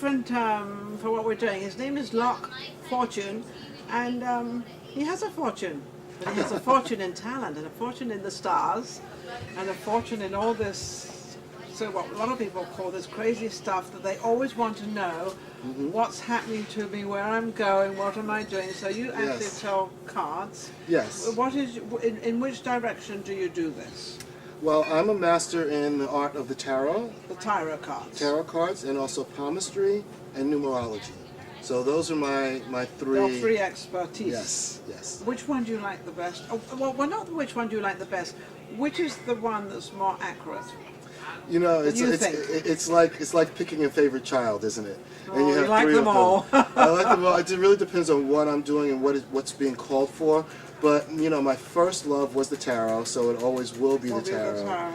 different for what we're doing. His name is Locq Fortune, and he has a fortune. But he has a fortune in talent, and a fortune in the stars, and a fortune in all this, so what a lot of people call this crazy stuff that they always want to know what's happening to me, where I'm going, what am I doing. So you actually tell cards. Yes. What is, in which direction do you do this? Well, I'm a master in the art of the tarot. The tarot cards. Tarot cards, and also palmistry and numerology. So those are my three. Your three expertise. Yes, yes. Which one do you like the best? Oh, well, not which one do you like the best. Which is the one that's more accurate? You know, it's like picking a favorite child, isn't it? Oh, and you have like three them of all. them. I like them all. It really depends on what I'm doing and what's being called for. But you know, my first love was the tarot, so it always will be the tarot.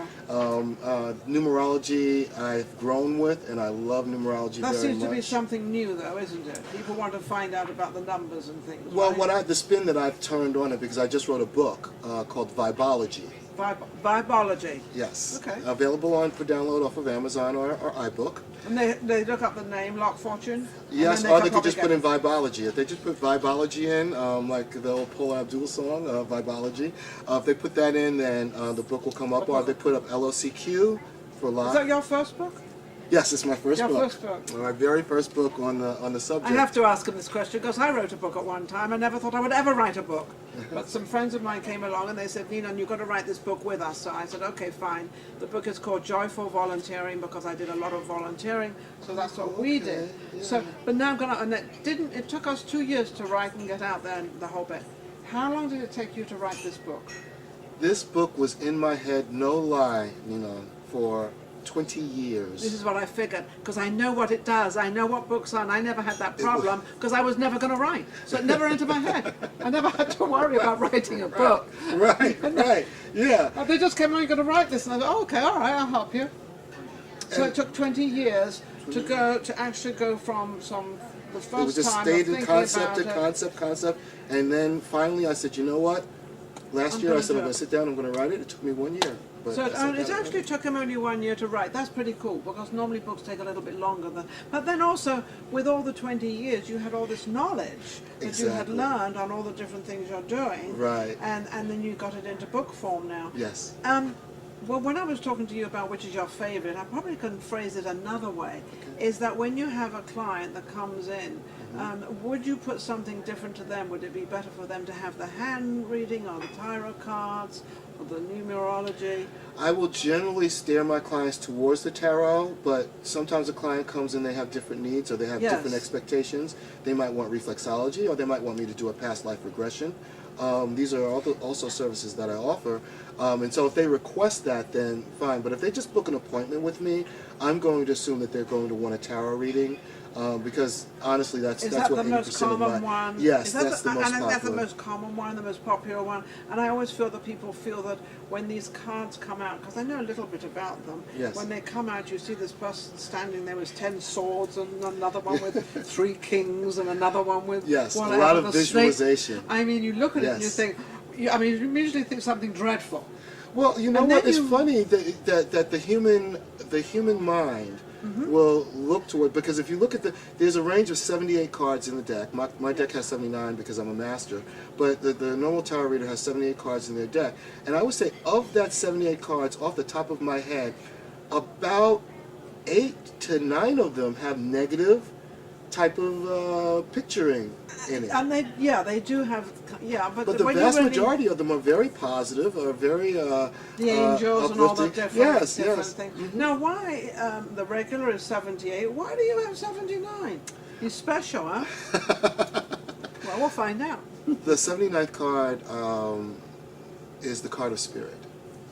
Numerology I've grown with, and I love numerology very much. That seems to be something new, though, isn't it? People want to find out about the numbers and things. Well, right? the spin that I've turned on it, because I just wrote a book called Vibology. Vibology. Yes. Okay. Available for download off of Amazon or iBook. And they look up the name Locq Fortune? Yes, or they could just put in Vibology. If they just put Vibology in, like the old Paula Abdul song, Vibology, if they put that in, then the book will come up. Or if they put up LOCQ for live. Is that your first book? Yes, it's my first book. Your first book. My very first book on the subject. I have to ask him this question because I wrote a book at one time. I never thought I would ever write a book. But some friends of mine came along and they said, Ninon, you've got to write this book with us. So I said, okay, fine. The book is called Joyful Volunteering because I did a lot of volunteering. So that's what we did. Yeah. So, but now I'm going to, and it took us 2 years to write and get out there and the whole bit. How long did it take you to write this book? This book was in my head, no lie, for 20 years. This is what I figured, because I know what it does. I know what books are, and I never had that problem, because I was never going to write. So it never entered my head. I never had to worry about writing a book. Right, yeah. They just came on, you're going to write this, and I thought, oh, okay, all right, I'll help you. So it took 20 years to actually go from the first time it was just of stated thinking concept about to concept, and then finally I said, you know what? Last year I said I'm going to sit down, I'm going to write it. It took me 1 year. So it actually took him only 1 year to write. That's pretty cool, because normally books take a little bit longer. But then also, with all the 20 years, you had all this knowledge that you had learned on all the different things you're doing. Right. And then you got it into book form now. Yes. Well, when I was talking to you about which is your favorite, I probably couldn't phrase it another way, is that when you have a client that comes in, would you put something different to them? Would it be better for them to have the hand reading or the tarot cards or the numerology? I will generally steer my clients towards the tarot, but sometimes a client comes in, they have different needs or they have different expectations. They might want reflexology, or they might want me to do a past life regression. These are also services that I offer. And so if they request that, then fine. But if they just book an appointment with me, I'm going to assume that they're going to want a tarot reading. Because honestly, that's what 80% of my... Is that the most common one? Yes, that's the most popular. And that's the most common one, the most popular one. And I always feel that people feel that when these cards come out, because I know a little bit about them, when they come out, you see this person standing there with 10 swords, and another one with 3 kings, and another one with a lot of visualization. Snake. I mean, you look at it and you think, you immediately think something dreadful. Well, you know what? It's funny that the human mind will look toward, because if you look at there's a range of 78 cards in the deck. My deck has 79 because I'm a master, but the normal tarot reader has 78 cards in their deck. And I would say of that 78 cards, off the top of my head, about 8 to 9 of them have negative type of picturing in it. And they do have, but the vast majority of them are very positive, are very the angels and all the different things. Now, why the regular is 78? Why do you have 79? You're special, huh? Well, we'll find out. The 79th card is the card of spirit.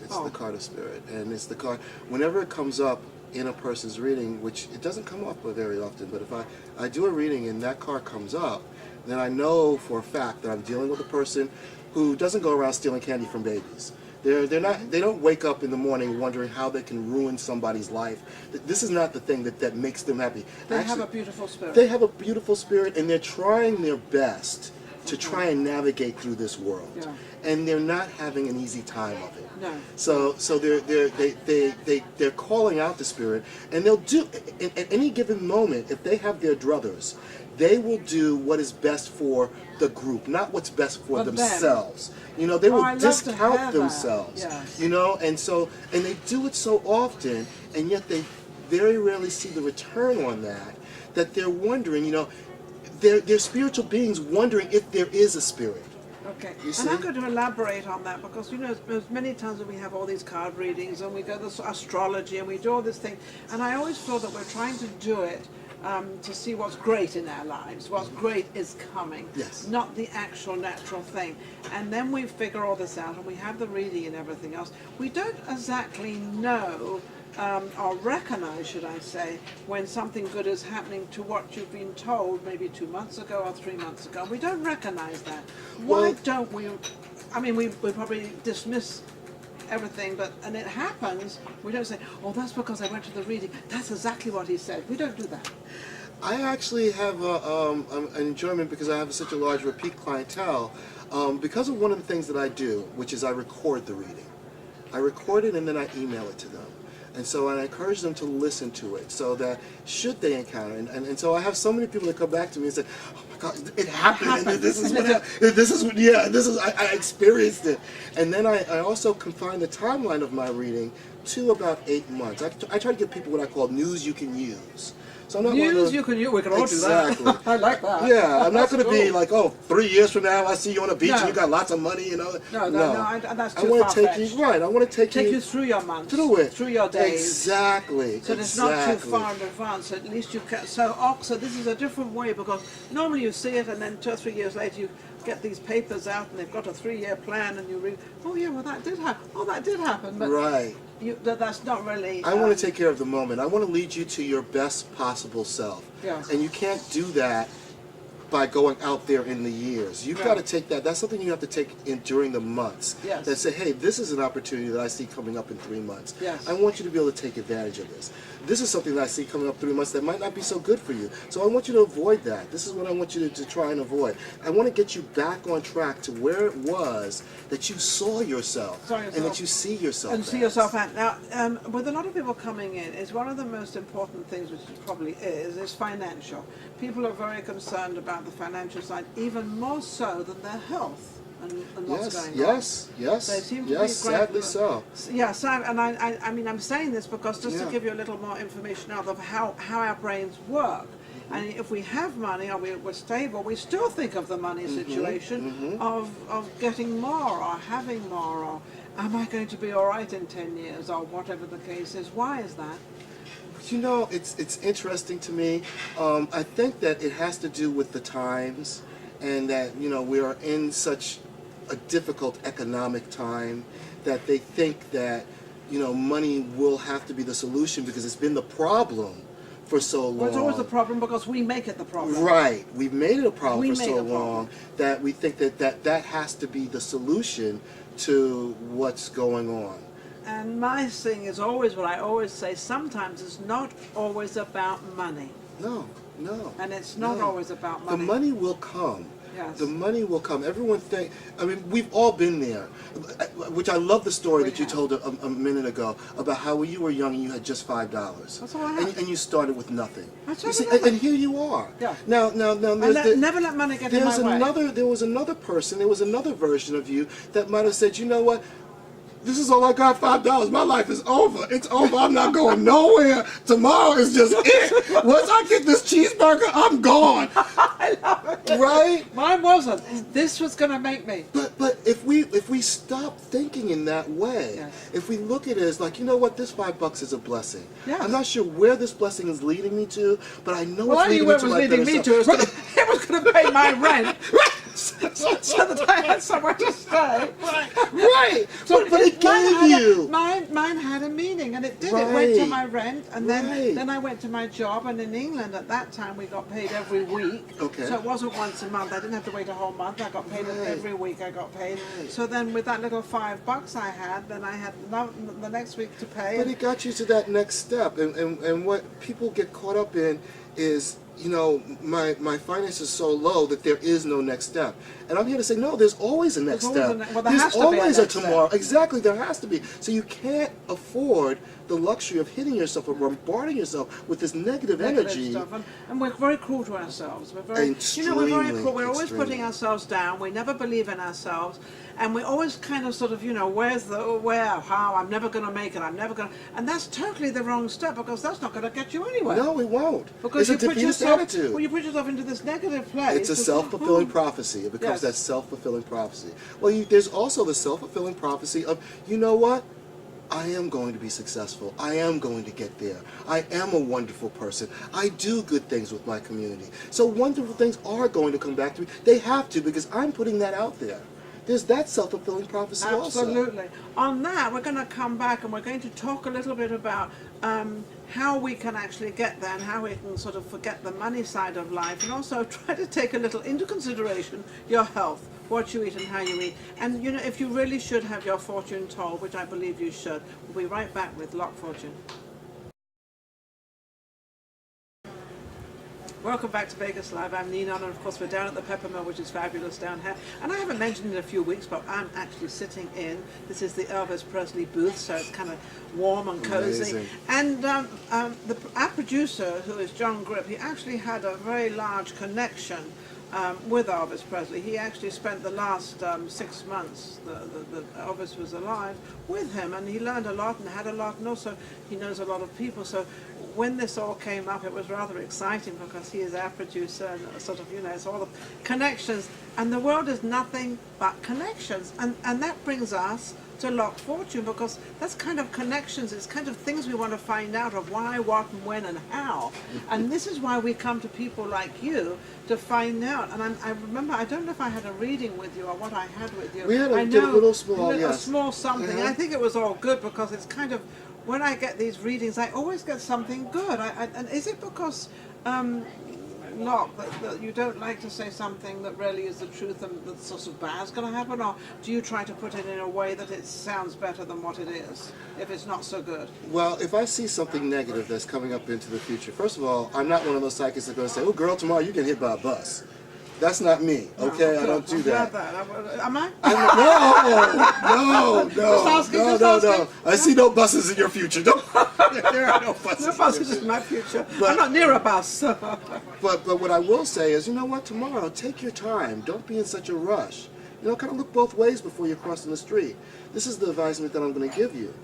It's the card of spirit, and it's the card. Whenever it comes up in a person's reading, which it doesn't come up very often, but if I do a reading and that card comes up, then I know for a fact that I'm dealing with a person who doesn't go around stealing candy from babies. They don't wake up in the morning wondering how they can ruin somebody's life. This is not the thing that makes them happy. They have a beautiful spirit. They have a beautiful spirit, and they're trying their best to try and navigate through this world. Yeah. And they're not having an easy time of it. No. So they're calling out the spirit, and they'll do at any given moment, if they have their druthers, they will do what is best for the group, not what's best for themselves. You know, they will discount themselves. Yes. You know, and they do it so often, and yet they very rarely see the return on that they're wondering, you know, they're spiritual beings wondering if there is a spirit. Okay, and I'm going to elaborate on that because, you know, there's many times that we have all these card readings and we go to astrology and we do all this thing, and I always feel that we're trying to do it to see what's great in our lives, what's great is coming, not the actual natural thing. And then we figure all this out and we have the reading and everything else. We don't exactly know or recognize, should I say, when something good is happening to what you've been told maybe 2 months ago or 3 months ago. We don't recognize that. Why don't we? I mean, we probably dismiss everything, and it happens. We don't say, oh, that's because I went to the reading. That's exactly what he said. We don't do that. I actually have an enjoyment because I have such a large repeat clientele because of one of the things that I do, which is I record the reading. I record it and then I email it to them. And so I encourage them to listen to it so that should they encounter, and so I have so many people that come back to me and say, oh my God, it happened, and this is what I experienced it. And then I also confine the timeline of my reading to about 8 months. I try to give people what I call news you can use. So I'm not news you can use. We can all do that. I like that. Yeah, I'm not going to be like, oh, 3 years from now I see you on the beach and you got lots of money, you know. No, that's too far-fetched. I want to take you I want to take you through your months, through your days. Exactly. So it's not too far in advance. At least you can. So this is a different way because normally you see it and then 2 or 3 years later you get these papers out and they've got a 3-year plan and you read, oh yeah, well that did happen. Oh, that did happen. But right. That's not really... I want to take care of the moment. I want to lead you to your best possible self. Yes. And you can't do that by going out there in the years. You've got to take that. That's something you have to take in during the months. Yes. That say, hey, this is an opportunity that I see coming up in 3 months. Yes. I want you to be able to take advantage of this. This is something that I see coming up 3 months that might not be so good for you. So I want you to avoid that. This is what I want you to try and avoid. I want to get you back on track to where it was that you saw yourself, and that you see yourself and see yourself at. Now, with a lot of people coming in, is one of the most important things, which it probably is financial. People are very concerned about the financial side, even more so than their health and what's going on. Yes. They seem to be Sadly so. Yeah, and I mean, I'm saying this because just to give you a little more information out of how our brains work. And if we have money or we're stable, we still think of the money situation of getting more or having more, or am I going to be all right in 10 years or whatever the case is. Why is that? You know, it's interesting to me. I think that it has to do with the times, and that, you know, we are in such a difficult economic time that they think that, you know, money will have to be the solution because it's been the problem for so long. Well, it's always the problem because we make it the problem. Right. We've made it a problem for so long that we think that has to be the solution to what's going on. And my thing is always what I always say, sometimes it's not always about money. No. And it's not always about money. The money will come. Yes. The money will come. Everyone I mean, we've all been there. Which I love the story that you told a minute ago about how when you were young and you had just $5. That's all I had. And you started with nothing. And here you are. Yeah. Now never let money get in my way. There was another person, there was another version of you that might have said, you know what? This is all I got, $5. My life is over. It's over. I'm not going nowhere. Tomorrow is just it. Once I get this cheeseburger, I'm gone. I love it. Right? Mine wasn't. This was going to make me. But if we stop thinking in that way, if we look at it as like, you know what, this $5 is a blessing. Yes. I'm not sure where this blessing is leading me to, but I know it's leading me to my better self. It was going to pay my rent. So that I had somewhere to stay. Right. So, but it gave you. Mine had a meaning, and it did. It went to my rent, and then I went to my job. And in England at that time, we got paid every week. Okay. So it wasn't once a month. I didn't have to wait a whole month. I got paid every week. I got paid. So then, with that little $5 I had, then I had the next week to pay. But it got you to that next step, and what people get caught up in is, you know, my finances are so low that there is no next step. And I'm here to say, no, there's always a next step. Well, there's always a tomorrow. Step. Exactly, there has to be. So you can't afford the luxury of hitting yourself or bombarding yourself with this negative energy. Stuff. And we're very cruel to ourselves. We're very, we're very cruel. We're always putting ourselves down. We never believe in ourselves. And we always kind of sort of, how, I'm never going to make it, I'm never going to... And that's totally the wrong step, because that's not going to get you anywhere. No, it won't. Because it's a defeatist attitude. Well, you put yourself into this negative place. It's a self-fulfilling prophecy. It becomes that self-fulfilling prophecy. Well, there's also the self-fulfilling prophecy of, you know what? I am going to be successful. I am going to get there. I am a wonderful person. I do good things with my community. So wonderful things are going to come back to me. They have to, because I'm putting that out there. There's that self-fulfilling prophecy also. Absolutely. On that, we're going to come back and we're going to talk a little bit about how we can actually get there and how we can sort of forget the money side of life, and also try to take a little into consideration your health, what you eat and how you eat. And, if you really should have your fortune told, which I believe you should, we'll be right back with Locq Fortune. Welcome back to Vegas Live. I'm Ninon, and of course we're down at the Pepper Mill, which is fabulous down here. And I haven't mentioned it in a few weeks, but I'm actually sitting in. This is the Elvis Presley booth, so it's kind of warm and cozy. Amazing. And our producer, who is John Grip, he actually had a very large connection with Elvis Presley. He actually spent the last 6 months that Elvis was alive with him, and he learned a lot and had a lot, and also he knows a lot of people. So when this all came up, it was rather exciting, because he is our producer, and sort of, it's all the connections, and the world is nothing but connections, and that brings us to Locq Fortune, because that's kind of connections. It's kind of things we want to find out of why, what, and when, and how. And this is why we come to people like you to find out. And I remember, I don't know if I had a reading with you or what I had with you. We had a little small, a small something. I think it was all good, because it's kind of, when I get these readings, I always get something good. And is it because Locq, that you don't like to say something that really is the truth and that sort of bad's going to happen, or do you try to put it in a way that it sounds better than what it is, if it's not so good? Well, if I see something negative that's coming up into the future, first of all, I'm not one of those psychics that are going to say, oh girl, tomorrow you get hit by a bus. That's not me, okay? No, I don't do that. Am I? No. I see no buses in your future. There are no buses. No buses in my future. I'm not near a bus. But what I will say is, you know what? Tomorrow, take your time. Don't be in such a rush. Kind of look both ways before you're crossing the street. This is the advisement that I'm going to give you.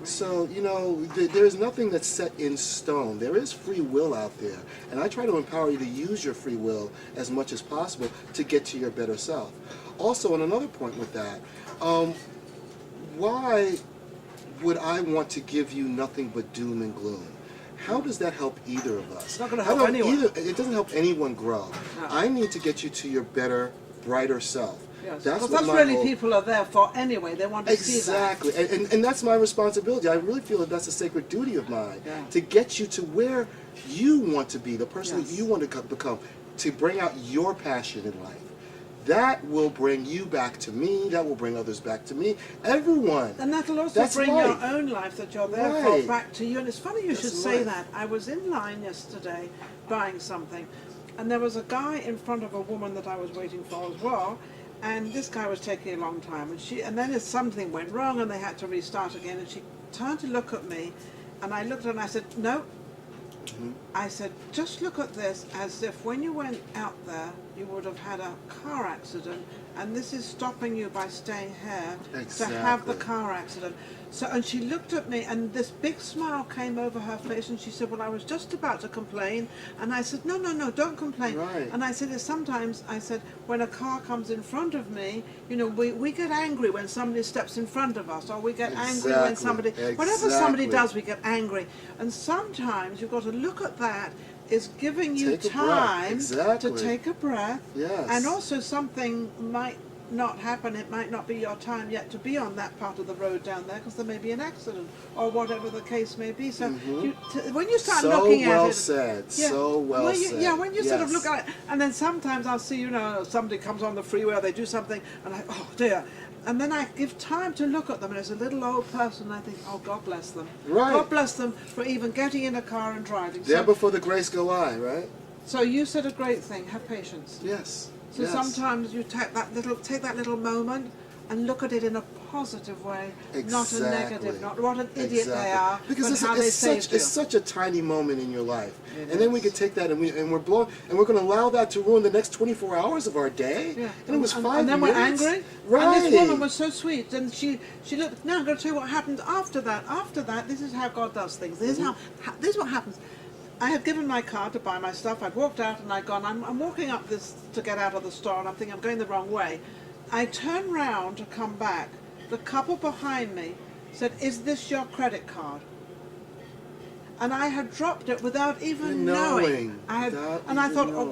So, there's nothing that's set in stone. There is free will out there. And I try to empower you to use your free will as much as possible to get to your better self. Also, on another point with that, why would I want to give you nothing but doom and gloom? How does that help either of us? It's not going to help anyone. It doesn't help anyone grow. No. I need to get you to your better, brighter self. Yes, because that's really people are there for anyway. They want to see that. Exactly, and that's my responsibility. I really feel that that's a sacred duty of mine, to get you to where you want to be, the person that you want to become, to bring out your passion in life. That will bring you back to me. That will bring others back to me. Everyone. And that'll also bring your own life that you're there for back to you. And it's funny you should say that. I was in line yesterday buying something, and there was a guy in front of a woman that I was waiting for as well. And this guy was taking a long time, and then something went wrong, and they had to restart again. And she turned to look at me, and I looked at her and I said, "No." I said, "Just look at this as if when you went out there, you would have had a car accident, and this is stopping you by staying here to have the car accident." So, and she looked at me, and this big smile came over her face, and she said, "Well, I was just about to complain." And I said, No, don't complain. Right. And I said, sometimes, I said, when a car comes in front of me, we get angry when somebody steps in front of us, or we get angry when somebody, whatever somebody does, we get angry. And sometimes you've got to look at that is giving you time to take a breath. Yes. And also something might not happen, it might not be your time yet to be on that part of the road down there, because there may be an accident or whatever the case may be. So when you start looking at it, so well said. Yeah, when you sort of look at it, and then sometimes I'll see, somebody comes on the freeway or they do something, and oh dear, and then I give time to look at them, and it's a little old person, and I think, oh, God bless them. Right. God bless them for even getting in a car and driving. There before the grace go I, right? So you said a great thing, have patience. Yes. So sometimes you take that little moment and look at it in a positive way, not a negative, not what an idiot they are, because but how they saved you. It's such a tiny moment in your life, and then we could take that and we're going to allow that to ruin the next 24 hours of our day. Yeah. And it was 5 minutes. And then we're angry. Right. And this woman was so sweet, and she looked. Now I'm going to tell you what happened after that. After that, this is how God does things. This is what happens. I had given my card to buy my stuff. I'd walked out and I'd gone. I'm walking up this to get out of the store, and I'm thinking I'm going the wrong way. I turned round to come back. The couple behind me said, "Is this your credit card?" And I had dropped it without even knowing. I thought,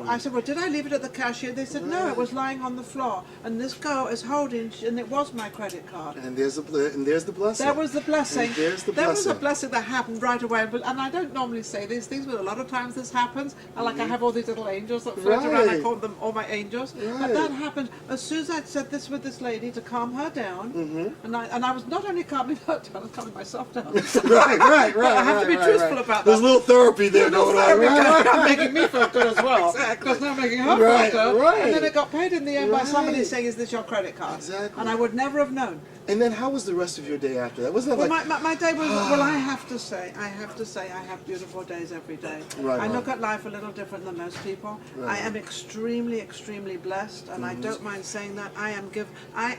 I said, "Well, did I leave it at the cashier?" They said, "No, it was lying on the floor." And this girl is holding, and it was my credit card. And there's the blessing. That was the blessing. And there's the That was blessing. a blessing that happened right away. And I don't normally say these things, but a lot of times this happens. I have all these little angels that float around. I call them all my angels. But that happened as soon as I'd said this with this lady to calm her down. And I was not only calming her down, I was calming myself down. right. But I have to be truthful about that. There's a little therapy there going on. Right. Making me feel good as well. Exactly. Because now making her feel good. Right. And then it got paid in the end by somebody saying, "Is this your credit card?" Exactly. And I would never have known. And then how was the rest of your day after that? Wasn't that Well, my day was, well, I have to say, I have beautiful days every day. I look at life a little different than most people. I am extremely, extremely blessed, and I don't mind saying that.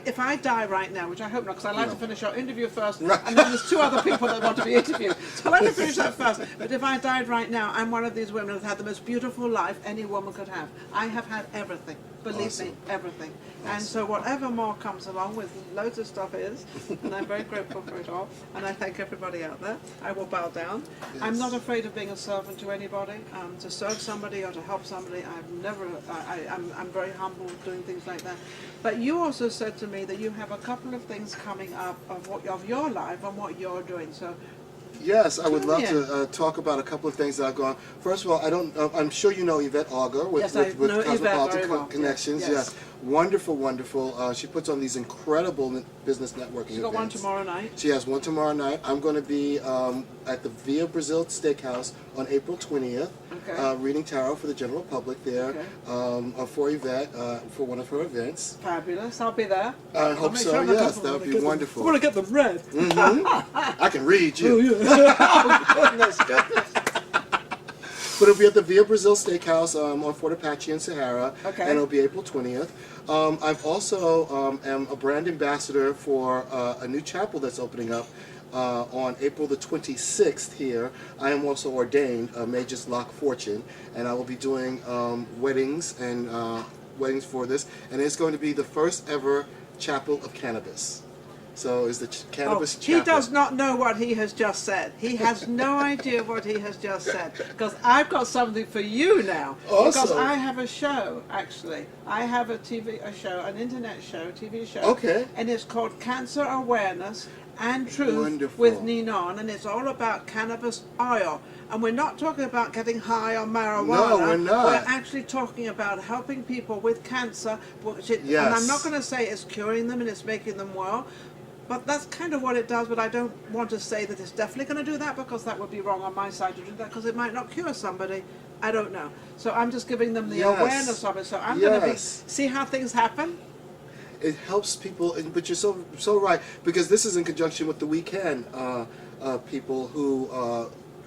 If I die right now, which I hope not, because I like to finish our interview first, and then there's 2 other people that want to be interviewed. So I like to finish that first. But if I died right now, I'm one of these women that had the most beautiful life any woman could have. I have had everything. Believe me, everything. And so whatever more comes along with loads of stuff is, and I'm very grateful for it all, and I thank everybody out there. I will bow down. Yes. I'm not afraid of being a servant to anybody, to serve somebody or to help somebody. I'm very humble doing things like that. But you also said to me that you have a couple of things coming up of your life and what you're doing. So. Yes, I would love to talk about a couple of things that I've gone. First of all, I'm sure you know Yvette Auger with Cosmopolitan Connections. Yes. Wonderful. She puts on these incredible business networking She's got events. one tomorrow night. She has one tomorrow night. I'm going to be at the Vere Brazil Steakhouse on April 20th, reading tarot for the general public there for Yvette for one of her events. Fabulous. I'll be there. I hope so, yes. That would be wonderful. I want to get them read. I can read you. Oh, goodness. But it'll be at the Vere Brazil Steakhouse on Fort Apache in Sahara, and it'll be April 20th. I've also am a brand ambassador for a new chapel that's opening up on April the 26th here. I am also ordained Magus Locq Fortune, and I will be doing weddings for this, and it's going to be the first ever chapel of cannabis. So is the cannabis chapel. He does not know what he has just said. He has no idea what he has just said. Because I've got something for you now. Awesome. Because I have a show, actually. I have an internet show, TV show. Okay. And it's called Cancer Awareness and Truth Wonderful. with Ninon. And it's all about cannabis oil. And we're not talking about getting high on marijuana. No, we're not. We're actually talking about helping people with cancer. And I'm not going to say it's curing them and it's making them well. But that's kind of what it does, but I don't want to say that it's definitely going to do that, because that would be wrong on my side to do that, because it might not cure somebody. I don't know. So I'm just giving them the awareness of it. So I'm going to see how things happen. It helps people, but you're so right, because this is in conjunction with the weekend people who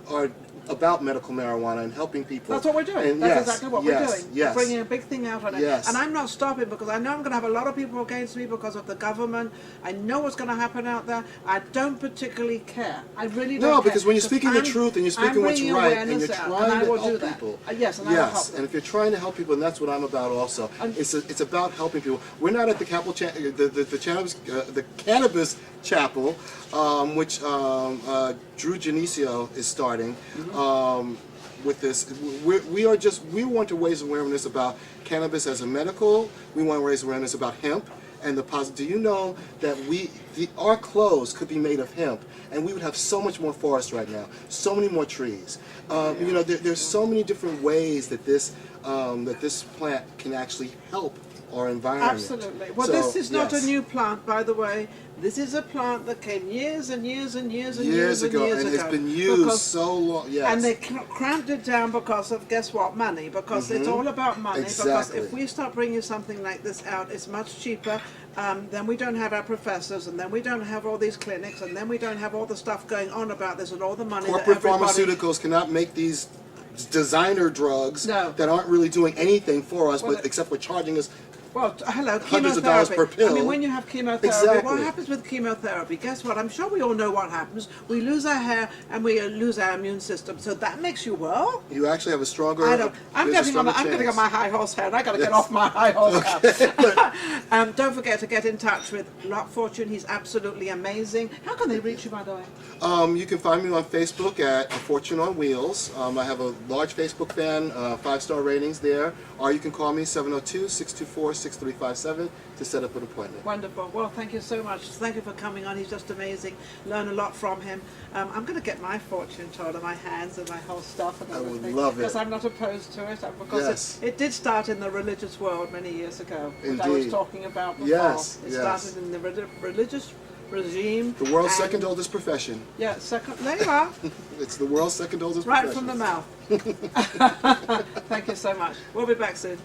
are about medical marijuana and helping people. That's what we're doing. And that's exactly what we're doing. Yes. We're bringing a big thing out on it. And I'm not stopping, because I know I'm going to have a lot of people against me because of the government. I know what's going to happen out there. I don't particularly care. I really don't care. No, because when you're speaking the truth and you're speaking what's right and you're trying to help people. Yes, and I will help them. And if you're trying to help people, and that's what I'm about also. It's about helping people. We're not at the the cannabis chapel, which Drew Genesio is starting. With this, we want to raise awareness about cannabis as a medical. We want to raise awareness about hemp and the positive. Do you know that our clothes could be made of hemp, and we would have so much more forest right now, so many more trees. You know, there's so many different ways that this plant can actually help our environment. Absolutely. Well, So, this is not a yes. new plant, by the way. This is a plant that came years and years and years and Years ago, and it's been used so long. Yes. And they cramped it down because of, guess what, money. Because it's all about money. Because Exactly. if we start bringing something like this out, it's much cheaper. Then we don't have our professors, and then we don't have all these clinics, and then we don't have all the stuff going on about this and all the money Corporate that everybody... pharmaceuticals cannot make these designer drugs No. that aren't really doing anything for us, but except for charging us Well, hello, hundreds of chemotherapy. dollars per pill. I mean, when you have chemotherapy, Exactly. what happens with chemotherapy? Guess what? I'm sure we all know what happens. We lose our hair and we lose our immune system. So that makes you well. You actually have a stronger. I don't. I'm there's a getting on. stronger I'm getting on chance. my high horse hair. And I got to get off my high horse hair. Don't forget to get in touch with Locq Fortune. He's absolutely amazing. How can they reach you, by the way? You can find me on Facebook at A Fortune on Wheels. I have a large Facebook fan, 5-star ratings there. Or you can call me 702-624-6357 to set up an appointment. Wonderful. Well, thank you so much. Thank you for coming on. He's just amazing. Learn a lot from him. I'm going to get my fortune told on my hands and my whole stuff and everything. I would love it. Because I'm not opposed to it. Because it did start in the religious world many years ago. Which I was Indeed. talking about before. Yes, It yes. started in the religious regime. The world's and- second oldest profession. Yeah, second. There you are. It's the world's second oldest Right profession. from the mouth. Thank you so much. We'll be back soon.